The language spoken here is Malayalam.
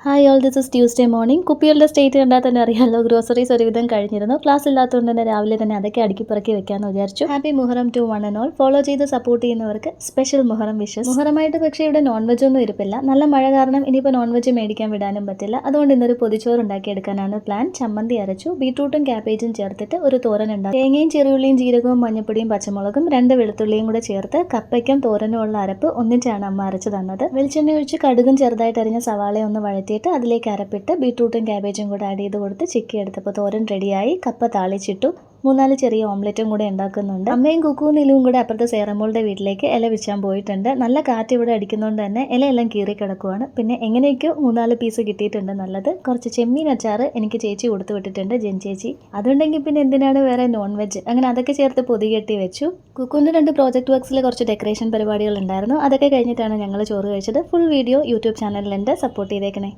Hi all, this is Tuesday morning. കുപ്പികളുടെ സ്റ്റേറ്റ് കണ്ടാൽ തന്നെ അറിയാമല്ലോ, ഗ്രോസറീസ് ഒരുവിധം കഴിഞ്ഞിരുന്നു. ക്ലാസ് ഇല്ലാത്തതുകൊണ്ട് തന്നെ രാവിലെ തന്നെ അതൊക്കെ അടുക്കിപ്പറക്കി വെക്കാമെന്ന് വിചാരിച്ചു. Happy Muharram to one and all. Follow ചെയ്ത് സപ്പോർട്ട് ചെയ്യുന്നവർക്ക് സ്പെഷ്യൽ മുഹറം വിഷസ്. മുഹറമായിട്ട് പക്ഷേ ഇവിടെ നോൺ വെജ് ഒന്നും ഇരിപ്പില്ല. നല്ല മഴ കാരണം ഇനിയിപ്പോൾ നോൺ വെജ് മേടിക്കാൻ വിടാനും പറ്റില്ല. അതുകൊണ്ട് ഇന്നൊരു പൊതിച്ചോറ് ഉണ്ടാക്കിയെടുക്കാനാണ് പ്ലാൻ. ചമ്മന്തി അരച്ചു, ബീട്രൂട്ടും ക്യാബേജും ചേർത്തിട്ട് ഒരു തോരൻ ഉണ്ടാകും. തേങ്ങയും ചെറിയുള്ളിയും ജീരകവും മഞ്ഞപ്പൊടിയും പച്ചമുളകും 2 വെളുത്തുള്ളിയും കൂടെ ചേർത്ത് കപ്പയ്ക്കും തോരനും ഉള്ള അരപ്പ് ഒന്നിച്ചാണ് അമ്മ അരച്ചു തന്നത്. വെളിച്ചെണ്ണ ഒഴിച്ച് കടുകും ചെറുതായിട്ട് അരിഞ്ഞ സവാളയെ ഒന്ന് വഴറ്റിയിട്ട് അതിലേക്ക് അരപ്പിട്ട് ബീട്രൂട്ടും ക്യാബേജും കൂടെ ആഡ് ചെയ്ത് കൊടുത്ത് ചിക്കി എടുത്തപ്പോൾ തോരൻ റെഡിയായി. കപ്പ താളിച്ചിട്ടു. 3-4 ചെറിയ ഓംലെറ്റും കൂടെ ഉണ്ടാക്കുന്നുണ്ട്. അമ്മയും കുക്കും നീലുവും കൂടെ അപ്പുറത്തെ സേറമോളുടെ വീട്ടിലേക്ക് ഇല വിച്ചാൻ പോയിട്ടുണ്ട്. നല്ല കാറ്റ് ഇവിടെ അടിക്കുന്നതുകൊണ്ട് തന്നെ ഇലയെല്ലാം കീറി കിടക്കുവാണ്. പിന്നെ എങ്ങനെയൊക്കെയോ 3-4 പീസ് കിട്ടിയിട്ടുണ്ട്. നല്ലത് കുറച്ച് ചെമ്മീൻ അച്ചാറ് എനിക്ക് ചേച്ചി കൊടുത്തു വിട്ടിട്ടുണ്ട്, ജെൻ ചേച്ചി. അതുണ്ടെങ്കിൽ പിന്നെ എന്തിനാണ് വേറെ നോൺ വെജ്. അങ്ങനെ അതൊക്കെ ചേർത്ത് പൊതി കെട്ടി വെച്ചു. കുക്കുവിൻ്റെ 2 പ്രോജക്റ്റ് വർക്ക്സിൽ കുറച്ച് ഡെക്കറേഷൻ പരിപാടികൾ ഉണ്ടായിരുന്നു. അതൊക്കെ കഴിഞ്ഞിട്ടാണ് ഞങ്ങൾ ചോറ് കഴിച്ചത്. ഫുൾ വീഡിയോ യൂട്യൂബ് ചാനലിലുണ്ട്, സപ്പോർട്ട് ചെയ്തേക്കണേ.